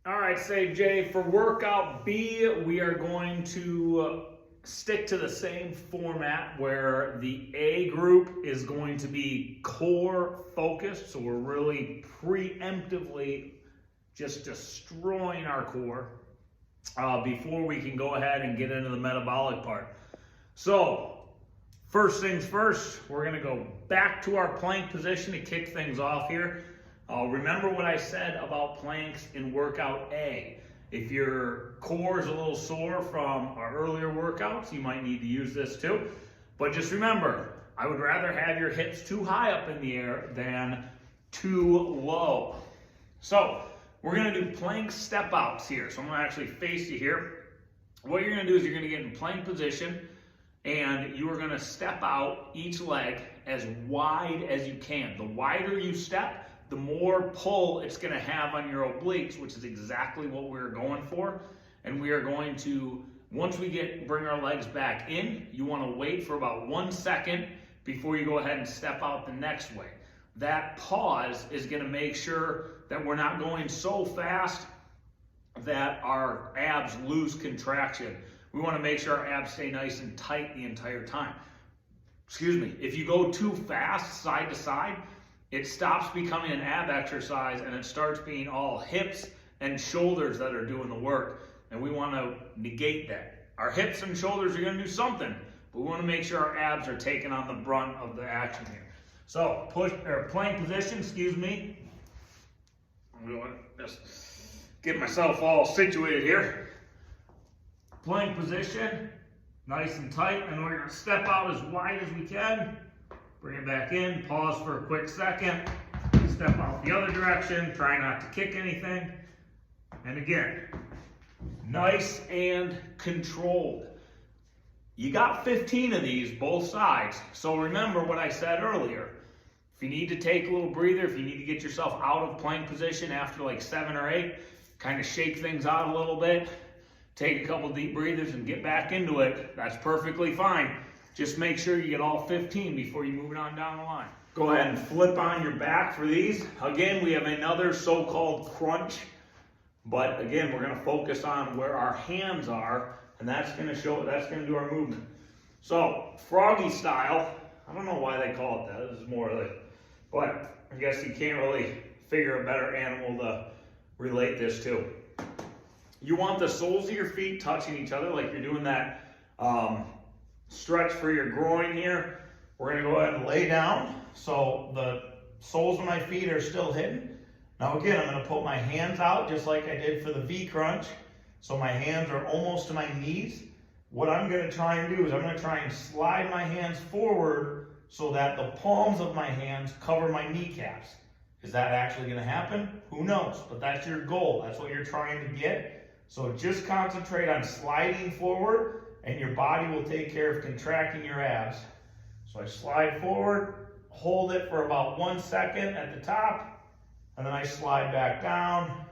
All right, Sajay, for workout B, we are going to stick to the same format where the A group is going to be core focused. So we're really preemptively just destroying our core before we can go ahead and get into the metabolic part. So first things first, we're going to go back to our plank position to kick things off here. Remember what I said about planks in workout A. If your core is a little sore from our earlier workouts, you might need to use this too. But just remember, I would rather have your hips too high up in the air than too low. So we're going to do plank step outs here. So I'm going to actually face you here. What you're going to do is you're going to get in plank position and you are going to step out each leg as wide as you can. The wider you step, the more pull it's going to have on your obliques, which is exactly what we're going for. And we are going to, once we bring our legs back in, you want to wait for about 1 second before you go ahead and step out the next way. That pause is going to make sure that we're not going so fast that our abs lose contraction. We want to make sure our abs stay nice and tight the entire time. Excuse me. If you go too fast side to side, it stops becoming an ab exercise and it starts being all hips and shoulders that are doing the work. And we want to negate that. Our hips and shoulders are going to do something, but we want to make sure our abs are taking on the brunt of the action here. So plank position, excuse me. I'm going to just get myself all situated here. Plank position, nice and tight, and we're going to step out as wide as we can. Bring it back in, pause for a quick second, step out the other direction, try not to kick anything. And again, nice and controlled. You got 15 of these, both sides. So remember what I said earlier. If you need to take a little breather, if you need to get yourself out of plank position after like 7 or 8, kind of shake things out a little bit, take a couple deep breathers and get back into it, that's perfectly fine. Just make sure you get all 15 before you move it on down the line. Go ahead and flip on your back for these. Again, we have another so-called crunch, but again, we're going to focus on where our hands are, and that's going to do our movement. So, froggy style, I don't know why they call it that. This is more like, but I guess you can't really figure a better animal to relate this to. You want the soles of your feet touching each other like you're doing that stretch for your groin here. We're going to go ahead and lay down so the soles of my feet are still hidden. Now again, I'm going to put my hands out just like I did for the V crunch. So my hands are almost to my knees. What I'm going to try and do is I'm going to try and slide my hands forward so that the palms of my hands cover my kneecaps. Is that actually going to happen? Who knows? But that's your goal. That's what you're trying to get. So just concentrate on sliding forward, and your body will take care of contracting your abs. So I slide forward, hold it for about 1 second at the top, and then I slide back down,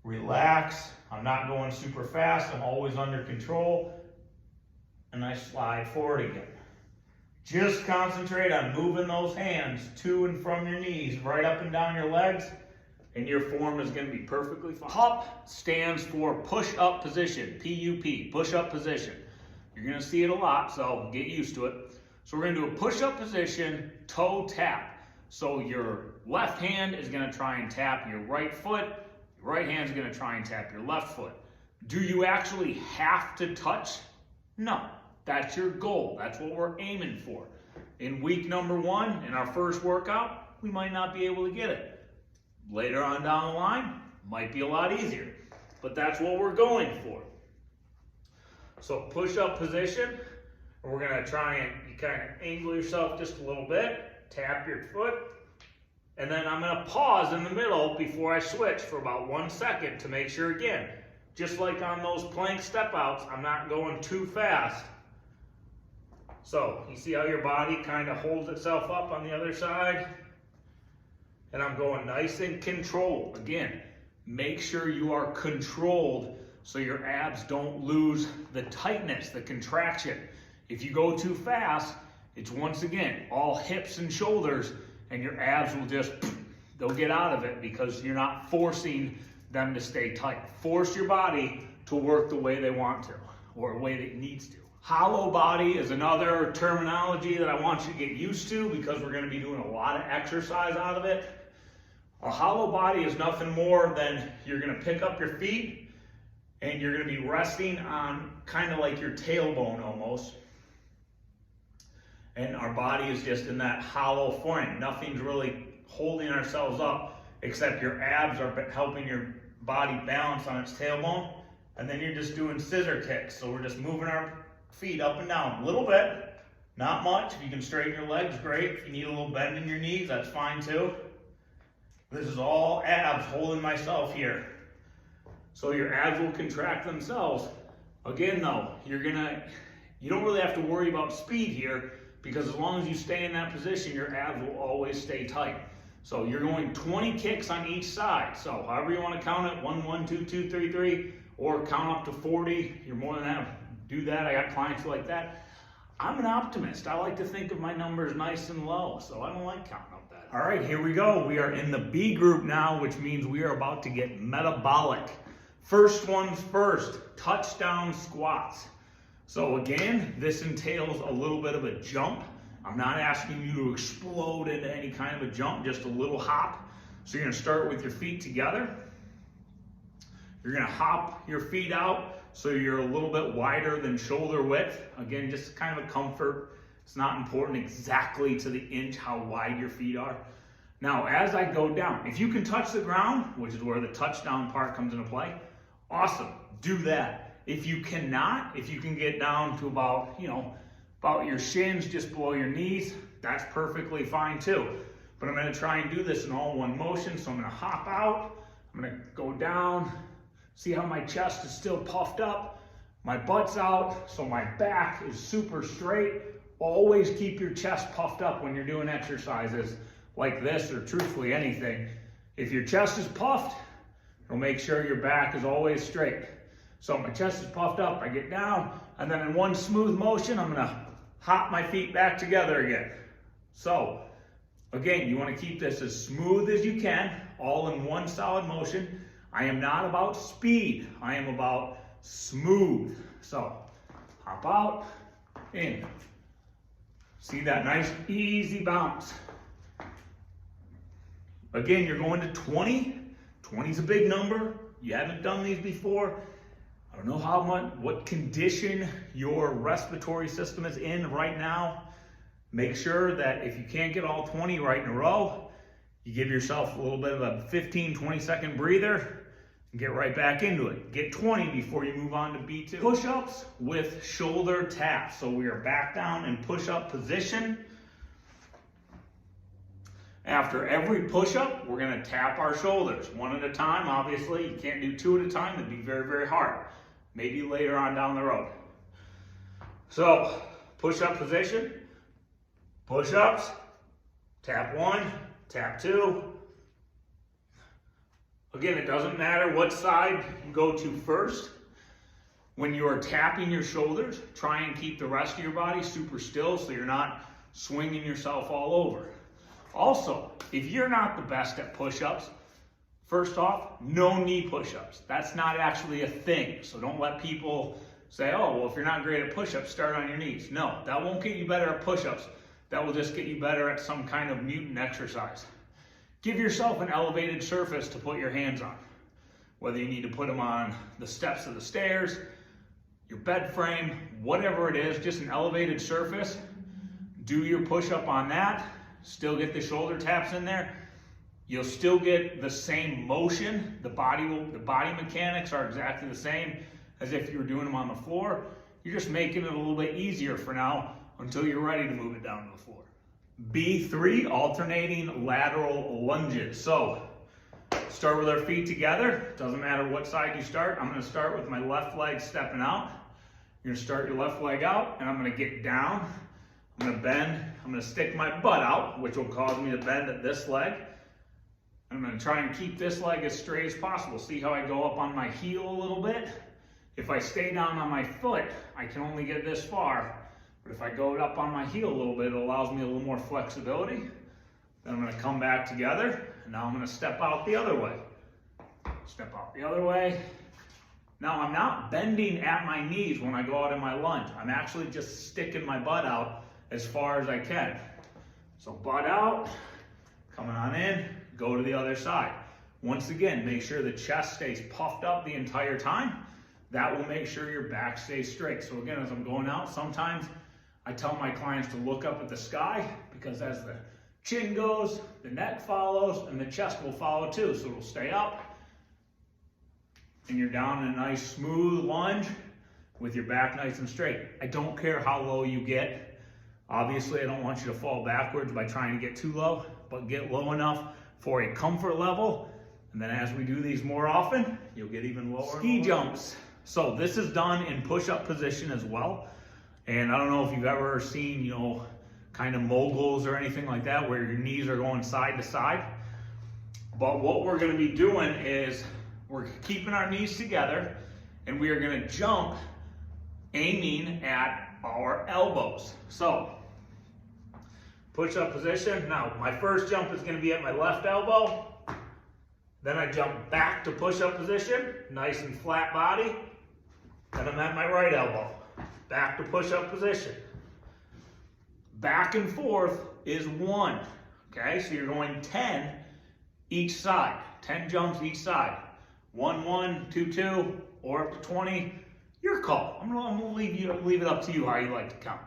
relax. I'm not going super fast, I'm always under control, and I slide forward again. Just concentrate on moving those hands to and from your knees, right up and down your legs, and your form is going to be perfectly fine. PUP stands for push-up position, P-U-P, push-up position. You're going to see it a lot, so get used to it. So we're going to do a push-up position, toe tap. So your left hand is going to try and tap your right foot. Your right hand is going to try and tap your left foot. Do you actually have to touch? No. That's your goal. That's what we're aiming for. In week number 1, in our first workout, we might not be able to get it. Later on down the line, might be a lot easier. But that's what we're going for. So push-up position, and we're going to try and you kind of angle yourself just a little bit, tap your foot, and then I'm going to pause in the middle before I switch for about 1 second to make sure, again, just like on those plank step outs, I'm not going too fast. So you see how your body kind of holds itself up on the other side? And I'm going nice and controlled. Again, make sure you are controlled so your abs don't lose the tightness, the contraction. If you go too fast, it's once again all hips and shoulders, and your abs will just, they'll get out of it because you're not forcing them to stay tight. Force your body to work the way they want to, or the way that it needs to. Hollow body is another terminology that I want you to get used to because we're going to be doing a lot of exercise out of it. A hollow body is nothing more than you're going to pick up your feet and you're going to be resting on kind of like your tailbone almost. And our body is just in that hollow form. Nothing's really holding ourselves up except your abs are helping your body balance on its tailbone. And then you're just doing scissor kicks. So we're just moving our feet up and down a little bit, not much. If you can straighten your legs, great. If you need a little bend in your knees, that's fine too. This is all abs holding myself here. So your abs will contract themselves. Again though, you don't really have to worry about speed here because as long as you stay in that position, your abs will always stay tight. So you're going 20 kicks on each side. So however you want to count it, 1, 1, 2, 2, 3, 3, or count up to 40. You're more than happy to do that. I got clients who like that. I'm an optimist. I like to think of my numbers nice and low, so I don't like counting up that. All right, here we go. We are in the B group now, which means we are about to get metabolic. First one's first, touchdown squats. So again, this entails a little bit of a jump. I'm not asking you to explode into any kind of a jump, just a little hop. So you're gonna start with your feet together. You're gonna hop your feet out so you're a little bit wider than shoulder width. Again, just kind of a comfort. It's not important exactly to the inch how wide your feet are. Now, as I go down, if you can touch the ground, which is where the touchdown part comes into play, awesome, do that. If you cannot, if you can get down to about your shins, just below your knees, that's perfectly fine too. But I'm gonna try and do this in all one motion. So I'm gonna hop out, I'm gonna go down, see how my chest is still puffed up, my butt's out, so my back is super straight. Always keep your chest puffed up when you're doing exercises like this, or truthfully anything. If your chest is puffed, it'll make sure your back is always straight. So my chest is puffed up, I get down, and then in one smooth motion, I'm gonna hop my feet back together again. So, again, you wanna keep this as smooth as you can, all in one solid motion. I am not about speed, I am about smooth. So, hop out, in. See that nice, easy bounce. Again, you're going to 20. 20 is a big number. You haven't done these before. I don't know what condition your respiratory system is in right now. Make sure that if you can't get all 20 right in a row, you give yourself a little bit of a 15, 20-second breather and get right back into it. Get 20 before you move on to B2. Push-ups with shoulder taps. So we are back down in push-up position. After every push-up, we're gonna tap our shoulders one at a time. Obviously, you can't do two at a time. It'd be very, very hard. Maybe later on down the road. So, push-up position, push-ups, tap one, tap two. Again, it doesn't matter what side you go to first. When you are tapping your shoulders, try and keep the rest of your body super still so you're not swinging yourself all over. Also, if you're not the best at push-ups, first off, no knee push-ups. That's not actually a thing. So don't let people say, oh, well, if you're not great at push-ups, start on your knees. No, that won't get you better at push-ups. That will just get you better at some kind of mutant exercise. Give yourself an elevated surface to put your hands on. Whether you need to put them on the steps of the stairs, your bed frame, whatever it is, just an elevated surface. Do your push-up on that. Still get the shoulder taps in there. You'll still get the same motion. The body mechanics are exactly the same as if you were doing them on the floor. You're just making it a little bit easier for now until you're ready to move it down to the floor. B3, alternating lateral lunges. So, start with our feet together. Doesn't matter what side you start. I'm gonna start with my left leg stepping out. You're gonna start your left leg out, and I'm gonna get down. I'm gonna bend. I'm gonna stick my butt out, which will cause me to bend at this leg. I'm gonna try and keep this leg as straight as possible. See how I go up on my heel a little bit? If I stay down on my foot, I can only get this far. But if I go up on my heel a little bit, it allows me a little more flexibility. Then I'm gonna come back together, and now I'm gonna step out the other way. Step out the other way. Now I'm not bending at my knees when I go out in my lunge. I'm actually just sticking my butt out as far as I can. So butt out, coming on in, go to the other side. Once again, make sure the chest stays puffed up the entire time. That will make sure your back stays straight. So again, as I'm going out, sometimes I tell my clients to look up at the sky, because as the chin goes, the neck follows, and the chest will follow too. So it'll stay up, and you're down in a nice smooth lunge with your back nice and straight. I don't care how low you get. Obviously, I don't want you to fall backwards by trying to get too low, but get low enough for a comfort level. And then as we do these more often, you'll get even lower. Ski jumps. So this is done in push-up position as well. And I don't know if you've ever seen, kind of moguls or anything like that, where your knees are going side to side. But what we're gonna be doing is we're keeping our knees together, and we are gonna jump aiming at our elbows. So, push-up position. Now, my first jump is gonna be at my left elbow. Then I jump back to push-up position, nice and flat body. Then I'm at my right elbow, back to push-up position. Back and forth is 1, okay? So you're going 10 each side, 10 jumps each side. 1, 1, 2, 2, or up to 20, your call. I'm gonna leave it up to you how you like to count.